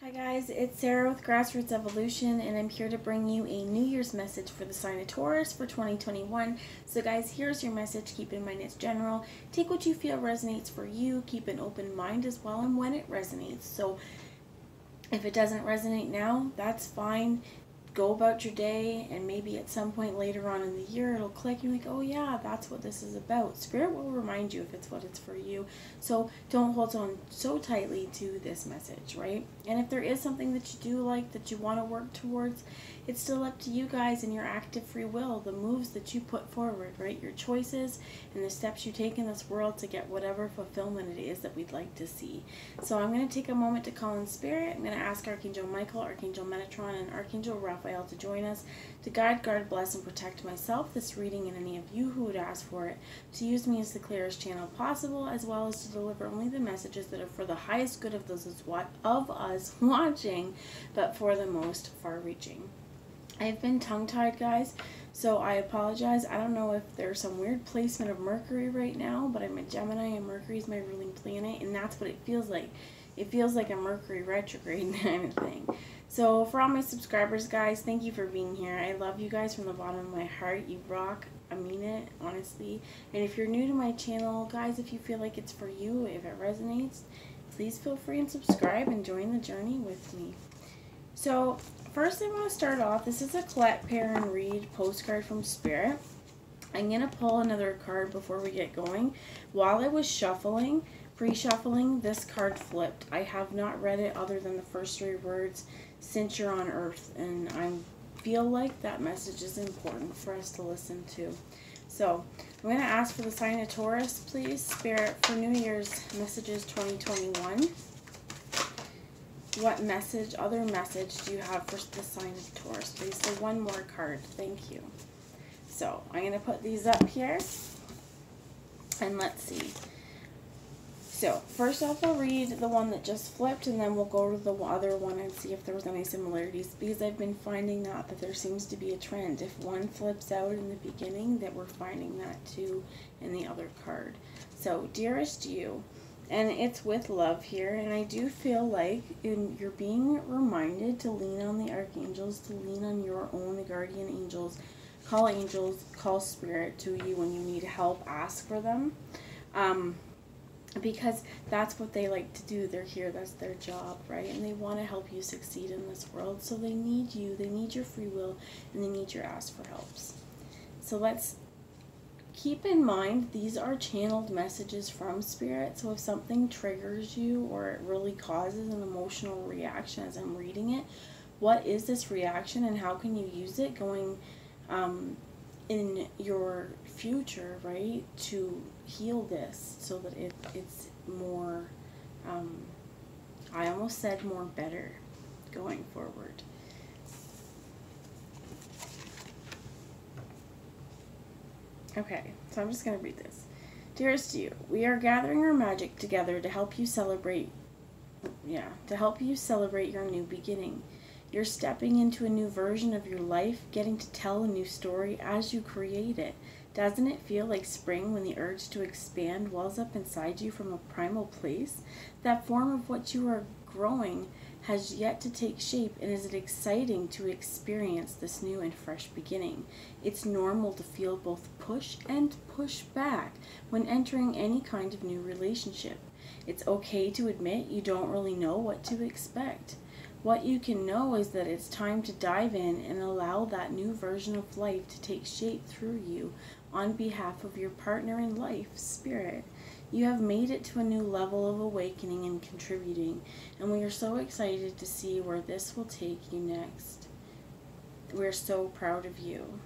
Hi guys, it's Sarah with Grassroots Evolution, and I'm here to bring you a New Year's message for the sign of Taurus for 2021. So guys, here's your message. Keep in mind it's general. Take what you feel resonates for you. Keep an open mind as well, and when it resonates. So if it doesn't resonate now, that's fine. Go about your day, and maybe at some point later on in the year it'll click. You're like, oh yeah, that's what this is about. Spirit will remind you if it's what it's for you. So don't hold on so tightly to this message, right? And if there is something that you do like, that you want to work towards, it's still up to you guys and your active free will, the moves that you put forward, right? Your choices and the steps you take in this world to get whatever fulfillment it is that we'd like to see. So I'm going to take a moment to call in spirit. I'm going to ask Archangel Michael, Archangel Metatron, and Archangel Raphael to join us to guide, guard, bless, and protect myself, this reading, and any of you who would ask for it, to use me as the clearest channel possible, as well as to deliver only the messages that are for the highest good of those of us watching, but for the most far-reaching. I've been tongue-tied, guys, so I apologize. I don't know if there's some weird placement of Mercury right now, but I'm a Gemini, and Mercury is my ruling planet, and that's what it feels like. It feels like a Mercury retrograde kind of thing. So for all my subscribers, guys, thank you for being here. I love you guys from the bottom of my heart. You rock. I mean it, honestly. And if you're new to my channel, guys, if you feel like it's for you, if it resonates, please feel free and subscribe and join the journey with me. So first I want to start off, this is a collect, pair, and read postcard from Spirit. I'm going to pull another card before we get going. While I was shuffling, pre-shuffling, this card flipped. I have not read it other than the first three words, since you're on Earth, and I feel like that message is important for us to listen to. So I'm going to ask for the sign of Taurus, please, Spirit, for New Year's messages 2021. What message, other message do you have for the sign of Taurus, please? So one more card. Thank you. So I'm going to put these up here, and let's see. So first off, I'll read the one that just flipped, and then we'll go to the other one and see if there was any similarities, because I've been finding that there seems to be a trend. If one flips out in the beginning, that we're finding that too in the other card. So dearest you, and it's with love here, and I do feel like you're being reminded to lean on the archangels, to lean on your own guardian angels, call spirit to you when you need help, ask for them, because that's what they like to do. They're here, that's their job, right? And they want to help you succeed in this world, so they need you, they need your free will, and they need your ask for helps. So let's keep in mind, these are channeled messages from Spirit, so if something triggers you or it really causes an emotional reaction as I'm reading it, what is this reaction and how can you use it going in your future, right, to heal this so that it's more, I almost said more better going forward. Okay, so I'm just going to read this. Dearest you, we are gathering our magic together to help you celebrate, your new beginning. You're stepping into a new version of your life, getting to tell a new story as you create it. Doesn't it feel like spring when the urge to expand wells up inside you from a primal place? That form of what you are growing has yet to take shape, and is it exciting to experience this new and fresh beginning? It's normal to feel both push and push back when entering any kind of new relationship. It's okay to admit you don't really know what to expect. What you can know is that it's time to dive in and allow that new version of life to take shape through you on behalf of your partner in life, Spirit. You have made it to a new level of awakening and contributing, and we are so excited to see where this will take you next. We're so proud of you.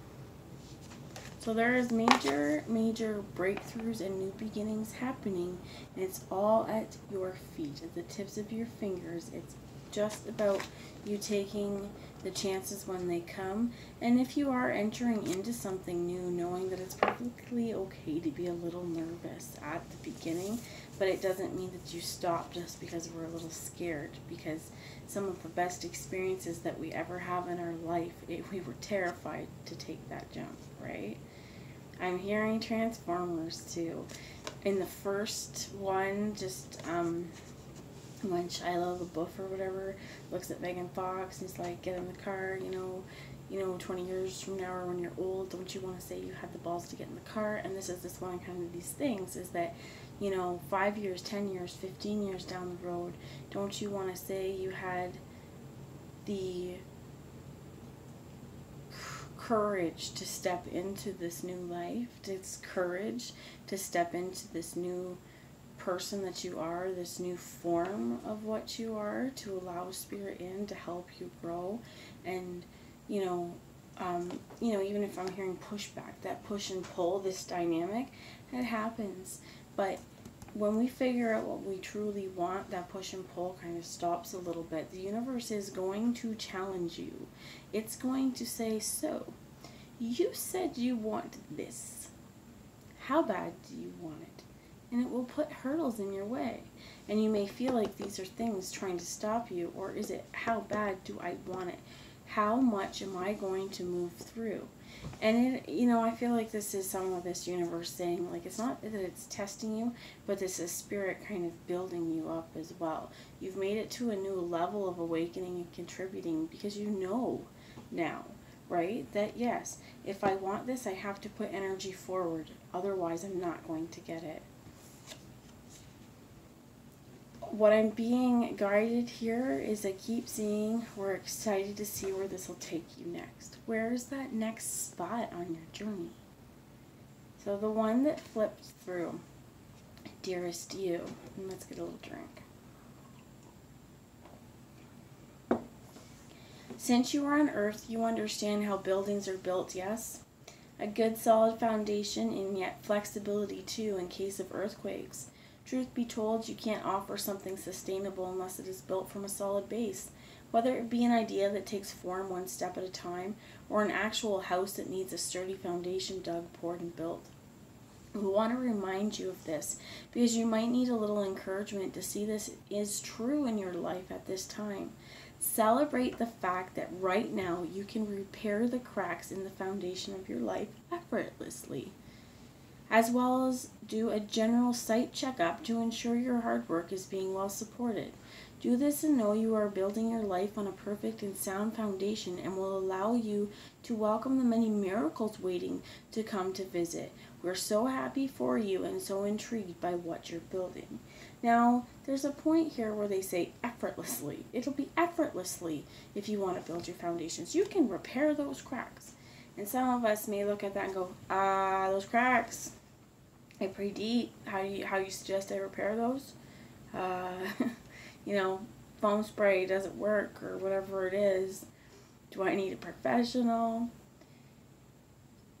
So there is major breakthroughs and new beginnings happening, and it's all at your feet, at the tips of your fingers. It's just about you taking the chances when they come, and if you are entering into something new, knowing that it's perfectly okay to be a little nervous at the beginning, but it doesn't mean that you stop just because we're a little scared, because some of the best experiences that we ever have in our life, we were terrified to take that jump, right? I'm hearing Transformers too. In the first one, just when Shia LaBeouf or whatever looks at Megan Fox and he's like, get in the car, 20 years from now or when you're old, don't you want to say you had the balls to get in the car? And this is one kind of these things is that, 5 years, 10 years, 15 years down the road, don't you want to say you had the courage to step into this new life, it's courage to step into this new person that you are, this new form of what you are, to allow spirit in to help you grow. And even if I'm hearing pushback, that push and pull, this dynamic, it happens. But when we figure out what we truly want, that push and pull kind of stops a little bit. The universe is going to challenge you. It's going to say, so, you said you want this. How bad do you want it? And it will put hurdles in your way. And you may feel like these are things trying to stop you, or is it, how bad do I want it? How much am I going to move through? And I feel like this is some of this universe saying, like, it's not that it's testing you, but this is spirit kind of building you up as well. You've made it to a new level of awakening and contributing because you know now, right? That yes, if I want this, I have to put energy forward. Otherwise, I'm not going to get it. What I'm being guided here is I keep seeing, we're excited to see where this will take you next. Where's that next spot on your journey? So the one that flipped through, dearest you, and let's get a little drink. Since you are on Earth, you understand how buildings are built, yes? A good solid foundation and yet flexibility too in case of earthquakes. Truth be told, you can't offer something sustainable unless it is built from a solid base, whether it be an idea that takes form one step at a time, or an actual house that needs a sturdy foundation dug, poured, and built. We want to remind you of this, because you might need a little encouragement to see this is true in your life at this time. Celebrate the fact that right now you can repair the cracks in the foundation of your life effortlessly, as well as do a general site checkup to ensure your hard work is being well supported. Do this and know you are building your life on a perfect and sound foundation and will allow you to welcome the many miracles waiting to come to visit. We're so happy for you and so intrigued by what you're building. Now, there's a point here where they say effortlessly. It'll be effortlessly if you want to build your foundations. You can repair those cracks. And some of us may look at that and go, those cracks, they're pretty deep. How you suggest I repair those? Foam spray doesn't work or whatever it is. Do I need a professional?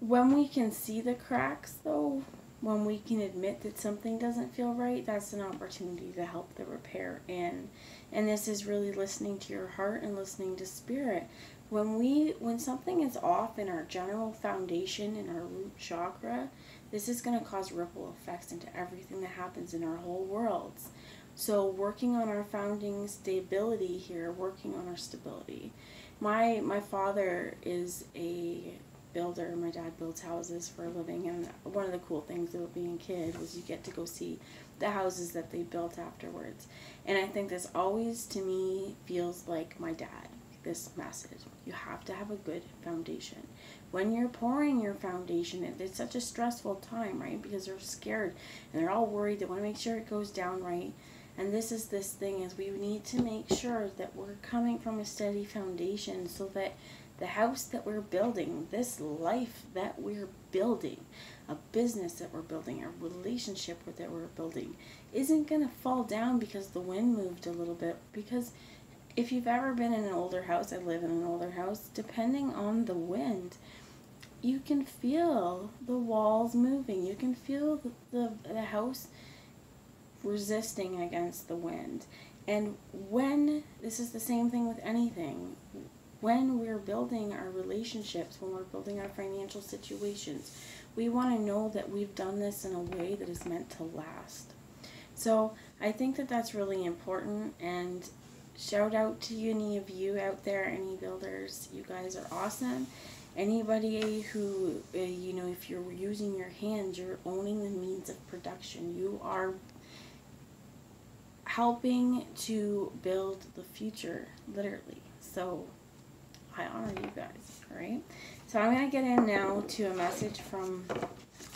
When we can see the cracks, though, when we can admit that something doesn't feel right, that's an opportunity to help the repair in. And this is really listening to your heart and listening to spirit. When something is off in our general foundation, in our root chakra, this is going to cause ripple effects into everything that happens in our whole worlds. So working on our founding stability here, working on our stability. My father is a builder. My dad builds houses for a living, and one of the cool things about being a kid was you get to go see the houses that they built afterwards. And I think this always, to me, feels like my dad, this message. You have to have a good foundation. When you're pouring your foundation, it's such a stressful time, right? Because they're scared and they're all worried. They want to make sure it goes down right. And this thing is we need to make sure that we're coming from a steady foundation so that the house that we're building, this life that we're building, a business that we're building, a relationship that we're building, isn't going to fall down because the wind moved a little bit. Because if you've ever been in an older house, I live in an older house, depending on the wind, you can feel the walls moving. You can feel the house resisting against the wind. And this is the same thing with anything. When we're building our relationships, when we're building our financial situations, we want to know that we've done this in a way that is meant to last. So I think that that's really important, and shout out to any of you out there, any builders. You guys are awesome. Anybody who, if you're using your hands, you're owning the means of production. You are helping to build the future, literally. So I honor you guys, alright? So I'm going to get in now to a message from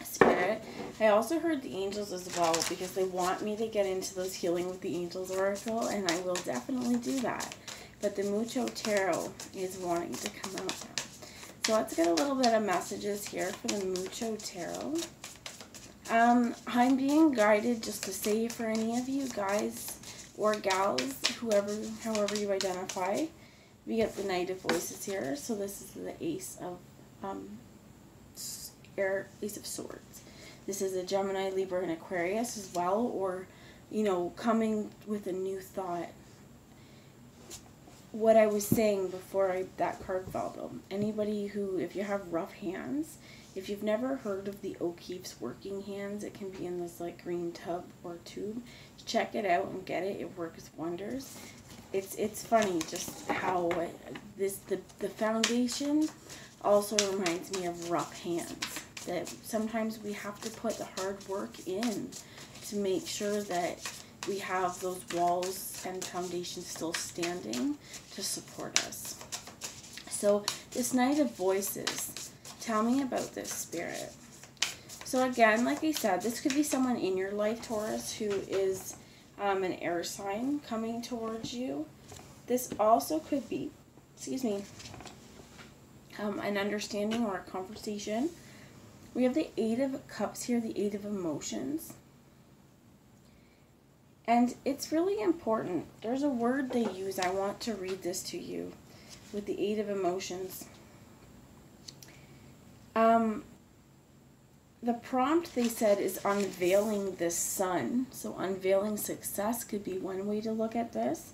Spirit. I also heard the angels as well, because they want me to get into those Healing with the Angels oracle, and I will definitely do that. But the Mucho Tarot is wanting to come out now. So let's get a little bit of messages here for the Mucho Tarot. I'm being guided just to say for any of you guys or gals, however you identify, we get the Knight of Voices here. So this is the Ace of Swords. This is a Gemini, Libra, and Aquarius as well, or, you know, coming with a new thought. What I was saying before that card fell though, anybody who, if you have rough hands, if you've never heard of the O'Keeffe's working hands, it can be in this like green tub or tube. Check it out and get it. It works wonders. It's funny just how the foundation also reminds me of rough hands. That sometimes we have to put the hard work in to make sure that we have those walls and foundations still standing to support us. So this Knight of Voices, tell me about this, Spirit. So again, like I said, this could be someone in your life, Taurus, who is an air sign coming towards you. This also could be, an understanding or a conversation. We have the Eight of Cups here, the Eight of Emotions. And it's really important. There's a word they use. I want to read this to you with the Eight of Emotions. The prompt, they said, is unveiling the sun. So unveiling success could be one way to look at this.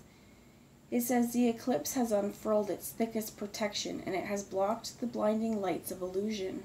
It says the eclipse has unfurled its thickest protection, and it has blocked the blinding lights of illusion.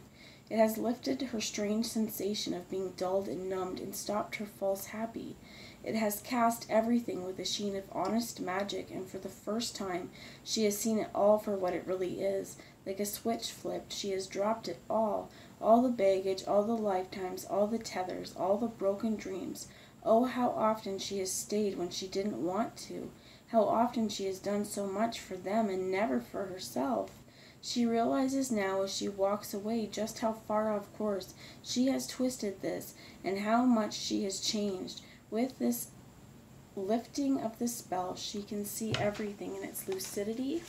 It has lifted her strange sensation of being dulled and numbed and stopped her false happy. It has cast everything with a sheen of honest magic, and for the first time she has seen it all for what it really is. Like a switch flipped, she has dropped it all the baggage, all the lifetimes, all the tethers, all the broken dreams. Oh, how often she has stayed when she didn't want to. How often she has done so much for them and never for herself. She realizes now as she walks away just how far off course she has twisted this, and how much she has changed. With this lifting of the spell, she can see everything in its lucidity.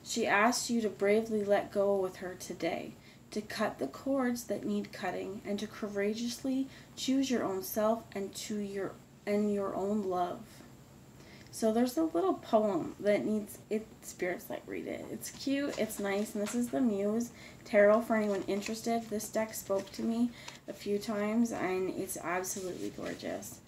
She asks you to bravely let go with her today, to cut the cords that need cutting, and to courageously choose your own self and your own love. So there's a little poem that needs it. Spirits, like, read it. It's cute, it's nice, and this is the Muse Tarot for anyone interested. This deck spoke to me a few times, and it's absolutely gorgeous.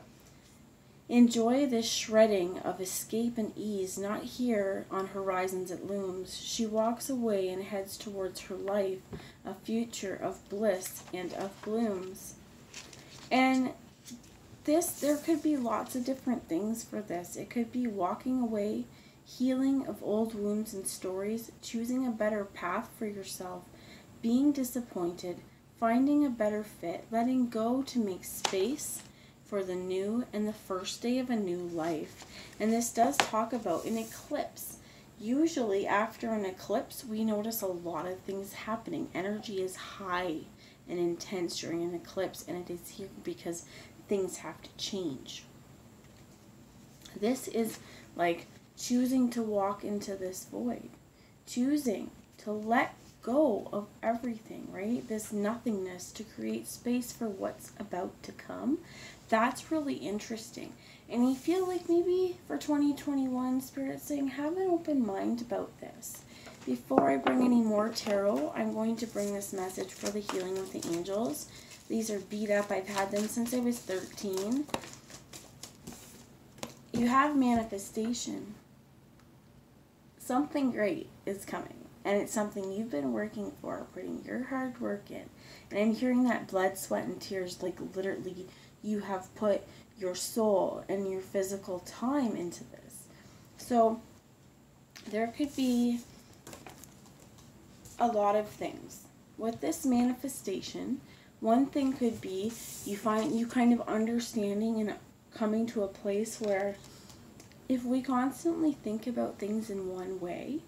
Enjoy this shredding of escape and ease, not here on horizons it looms. She walks away and heads towards her life, a future of bliss and of blooms. And there could be lots of different things for this. It could be walking away, healing of old wounds and stories, choosing a better path for yourself, being disappointed, finding a better fit, letting go to make space for the new and the first day of a new life. And this does talk about an eclipse. Usually after an eclipse, we notice a lot of things happening. Energy is high and intense during an eclipse, and it is here because things have to change. This is like choosing to walk into this void, choosing to let go of everything, right? This nothingness to create space for what's about to come. That's really interesting. And I feel like maybe for 2021, Spirit's saying, have an open mind about this. Before I bring any more tarot, I'm going to bring this message for the Healing with the Angels. These are beat up. I've had them since I was 13. You have manifestation. Something great is coming. And it's something you've been working for, putting your hard work in. And I'm hearing that blood, sweat, and tears, like literally you have put your soul and your physical time into this. So there could be a lot of things. With this manifestation, one thing could be you kind of understanding and coming to a place where if we constantly think about things in one way,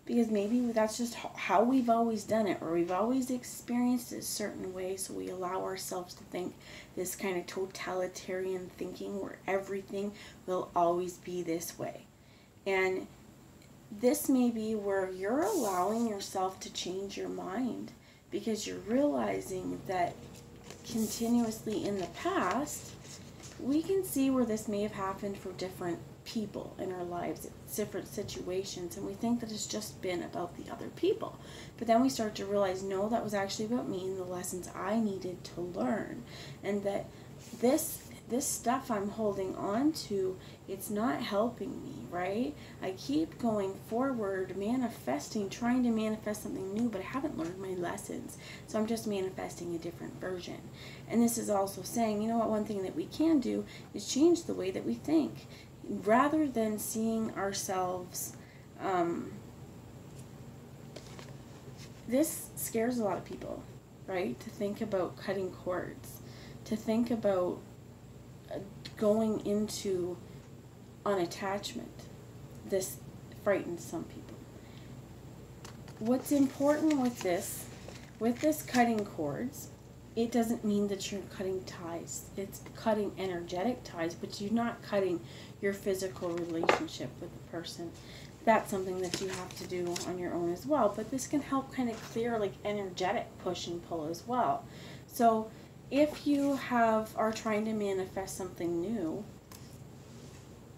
because maybe that's just how we've always done it, or we've always experienced it a certain way, so we allow ourselves to think this kind of totalitarian thinking where everything will always be this way. And this may be where you're allowing yourself to change your mind, because you're realizing that continuously in the past, we can see where this may have happened for different people in our lives, different situations, and we think that it's just been about the other people. But then we start to realize, no, that was actually about me and the lessons I needed to learn, and that this stuff I'm holding on to, it's not helping me, right? I keep going forward, manifesting, trying to manifest something new, but I haven't learned my lessons. So I'm just manifesting a different version. And this is also saying, you know what, one thing that we can do is change the way that we think. Rather than seeing ourselves, this scares a lot of people, right? To think about cutting cords, to think about going into unattachment. This frightens some people. What's important with this cutting cords, it doesn't mean that you're cutting ties. It's cutting energetic ties, but you're not cutting your physical relationship with the person. That's something that you have to do on your own as well. But this can help kind of clear like energetic push and pull as well. So if you are trying to manifest something new,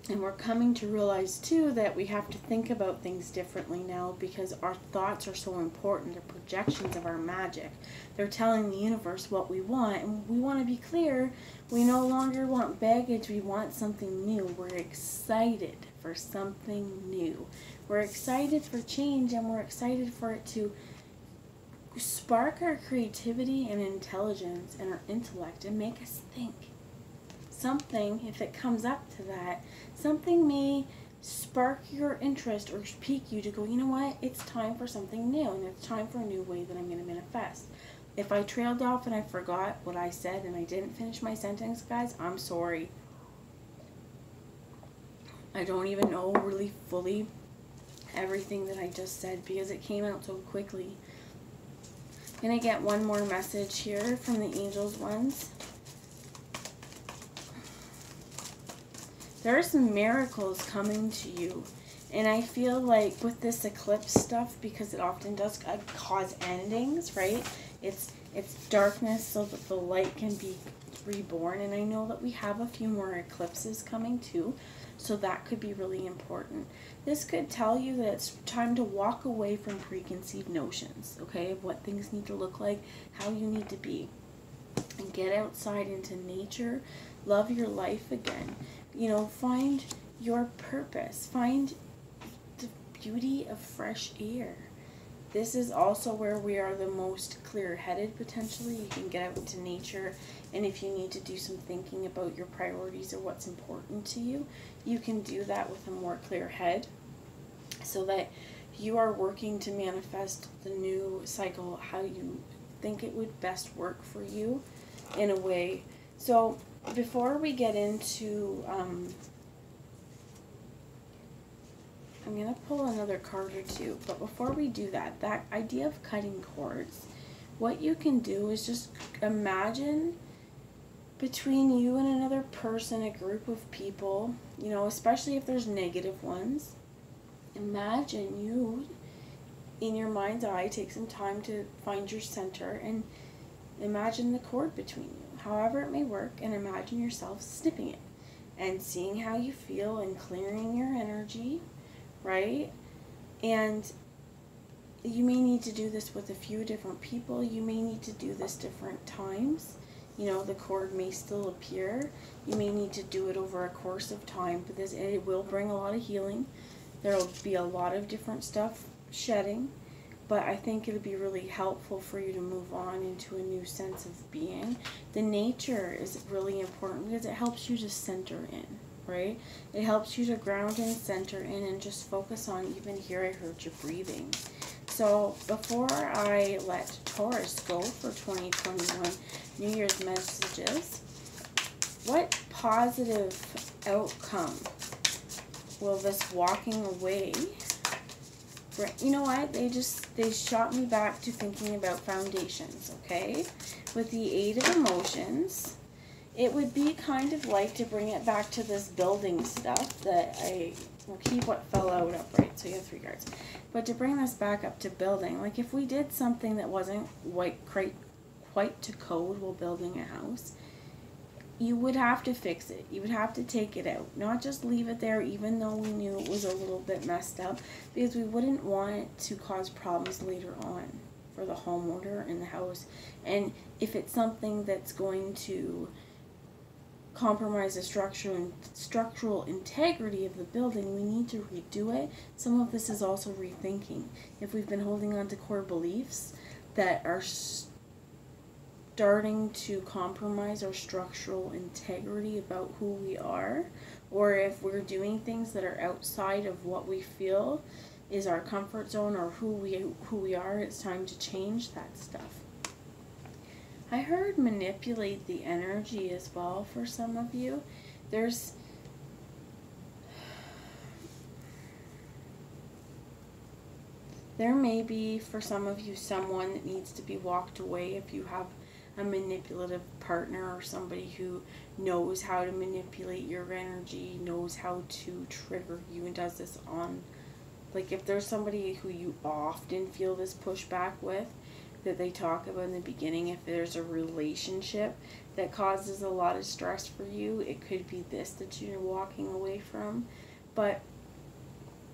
and we're coming to realize too that we have to think about things differently now, because our thoughts are so important. They're projections of our magic. They're telling the universe what we want, and we want to be clear. We no longer want baggage. We want something new. We're excited for something new. We're excited for change, and we're excited for it to spark our creativity and intelligence and our intellect and make us think. Something, if it comes up to that, something may spark your interest or pique you to go, you know what, it's time for something new, and it's time for a new way that I'm going to manifest. If I trailed off and I forgot what I said and I didn't finish my sentence, guys, I'm sorry. I don't even know really fully everything that I just said because it came out so quickly. I'm going to get one more message here from the angels ones. There are some miracles coming to you. And I feel like with this eclipse stuff, because it often does cause endings, right? It's darkness so that the light can be reborn. And I know that we have a few more eclipses coming too. So that could be really important. This could tell you that it's time to walk away from preconceived notions, okay? Of what things need to look like, how you need to be. And get outside into nature. Love your life again. You know, find your purpose. Find the beauty of fresh air. This is also where we are the most clear-headed, potentially. You can get out into nature, and if you need to do some thinking about your priorities or what's important to you, you can do that with a more clear head, so that you are working to manifest the new cycle how you think it would best work for you in a way. So before we get into, I'm going to pull another card or two, but before we do that, that idea of cutting cords, what you can do is just imagine between you and another person, a group of people, you know, especially if there's negative ones, imagine you, in your mind's eye, take some time to find your center and imagine the cord between you, however it may work, and imagine yourself snipping it and seeing how you feel and clearing your energy, right? And you may need to do this with a few different people. You may need to do this different times. You know, the cord may still appear. You may need to do it over a course of time, but it will bring a lot of healing. There will be a lot of different stuff shedding, but I think it'll be really helpful for you to move on into a new sense of being. The nature is really important because it helps you to center in, right? It helps you to ground and center in and just focus on, even here I heard you breathing. So before I let Taurus go for 2021 New Year's messages, What positive outcome will this walking away bring? You know what? They shot me back to thinking about foundations, okay? With the 8 of emotions, it would be kind of like, to bring it back to this building stuff that I will keep what fell out upright, so you have 3 cards. But to bring this back up to building, like if we did something that wasn't quite to code while building a house, you would have to fix it. You would have to take it out. Not just leave it there even though we knew it was a little bit messed up, because we wouldn't want it to cause problems later on for the homeowner in the house. And if it's something that's going to compromise the structural integrity of the building, we need to redo it. Some of this is also rethinking. If we've been holding on to core beliefs that are starting to compromise our structural integrity about who we are, or if we're doing things that are outside of what we feel is our comfort zone or who we are, it's time to change that stuff. I heard manipulate the energy as well for some of you. There may be, for some of you, someone that needs to be walked away if you have a manipulative partner or somebody who knows how to manipulate your energy, knows how to trigger you, and does this on, like if there's somebody who you often feel this pushback with, that they talk about in the beginning, if there's a relationship that causes a lot of stress for you, it could be this that you're walking away from. But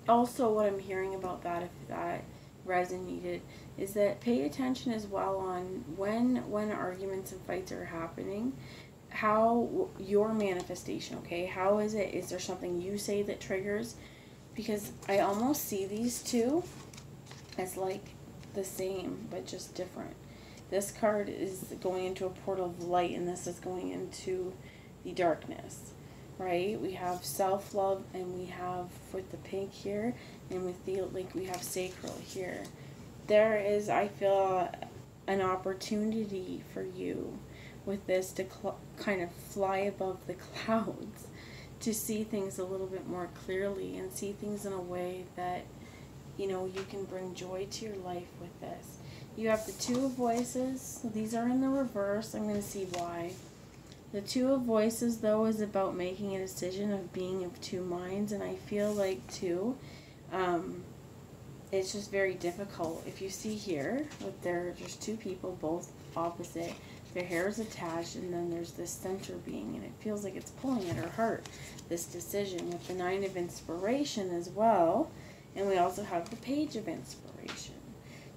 also what I'm hearing about that, if that resonated, is that pay attention as well on when arguments and fights are happening, how your manifestation, okay, how is there something you say that triggers? Because I almost see these two as like the same but just different. This card is going into a portal of light, and this is going into the darkness, right? We have self-love, and we have with the pink here, and with the like we have sacral here. There is, I feel, an opportunity for you with this to kind of fly above the clouds, to see things a little bit more clearly and see things in a way that, you know, you can bring joy to your life with this. You have the 2 of Voices. These are in the reverse. I'm going to see why. The 2 of Voices, though, is about making a decision, of being of 2 minds, and I feel like, too, it's just very difficult. If you see here, with there's 2 people, both opposite, their hair is attached, and then there's this center being, and it feels like it's pulling at her heart, this decision, with the 9 of Inspiration as well, and we also have the Page of Inspiration.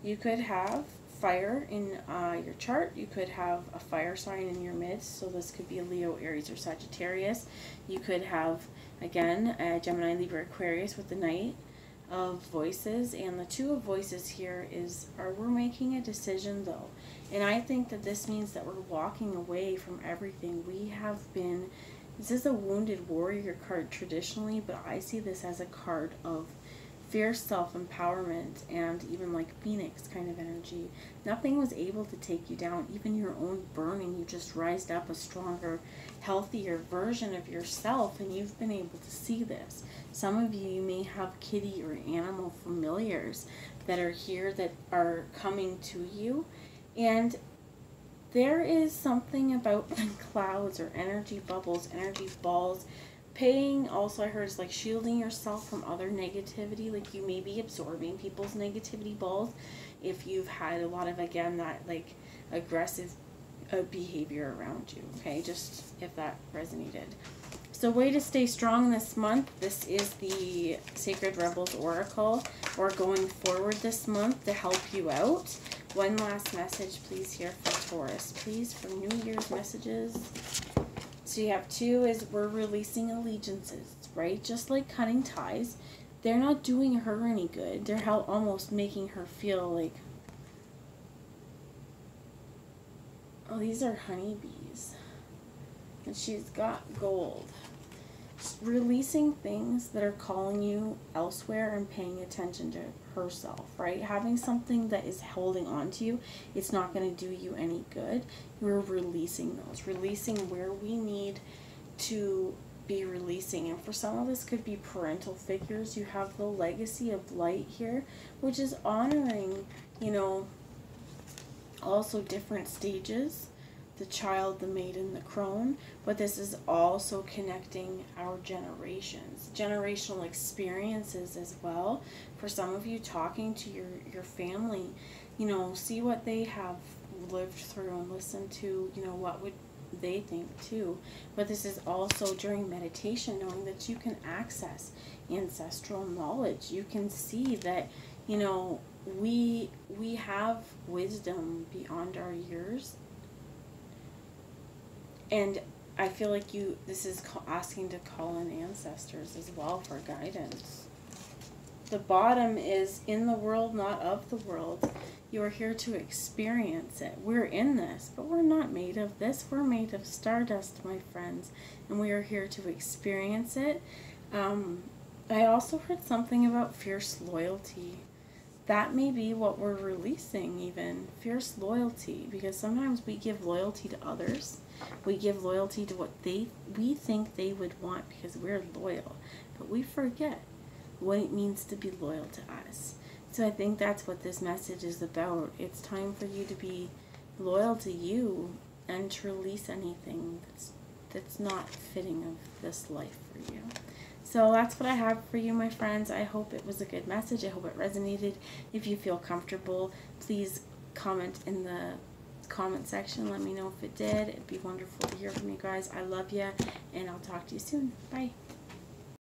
You could have fire in your chart. You could have a fire sign in your midst, so this could be a Leo, Aries, or Sagittarius. You could have, again, a Gemini, Libra, Aquarius with the Knight of Voices, and the 2 of Voices here we're making a decision, though, and I think that this means that we're walking away from everything we have been. This is a Wounded Warrior card traditionally, but I see this as a card of fierce self-empowerment and even like Phoenix kind of energy. Nothing was able to take you down, even your own burning. You just rised up a stronger, healthier version of yourself, and you've been able to see this. Some of you may have kitty or animal familiars that are here that are coming to you, and there is something about the clouds or energy bubbles, energy balls. Paying, also I heard, is like shielding yourself from other negativity. Like you may be absorbing people's negativity balls if you've had a lot of, again, that like aggressive behavior around you, okay? Just if that resonated. So way to stay strong this month. This is the Sacred Rebels Oracle, or going forward this month to help you out. One last message, please, here for Taurus. Please, for New Year's messages. So you have 2 is we're releasing allegiances, right? Just like cutting ties. They're not doing her any good. They're almost making her feel like, oh, these are honeybees. And she's got gold. releasing things that are calling you elsewhere and paying attention to herself, right? Having something that is holding on to you, it's not going to do you any good. We're releasing those, releasing where we need to be releasing. And for some of this could be parental figures. You have the legacy of light here, which is honoring, you know, also different stages, the child, the maiden, the crone, but this is also connecting our generations, generational experiences as well. For some of you, talking to your family, you know, see what they have lived through and listen to, you know, what would they think too. But this is also during meditation, knowing that you can access ancestral knowledge. You can see that, you know, we have wisdom beyond our years. And I feel like this is asking to call in ancestors as well for guidance. The bottom is in the world, not of the world. You are here to experience it. We're in this, but we're not made of this. We're made of stardust, my friends, and we are here to experience it. I also heard something about fierce loyalty. That may be what we're releasing, even fierce loyalty, because sometimes we give loyalty to others. We give loyalty to what we think they would want because we're loyal, but we forget what it means to be loyal to us. So I think that's what this message is about. It's time for you to be loyal to you and to release anything that's not fitting of this life for you. So that's what I have for you, my friends. I hope it was a good message. I hope it resonated. If you feel comfortable, please comment in the comment section. Let me know if it did. It'd be wonderful to hear from you guys. I love you, and I'll talk to you soon. Bye.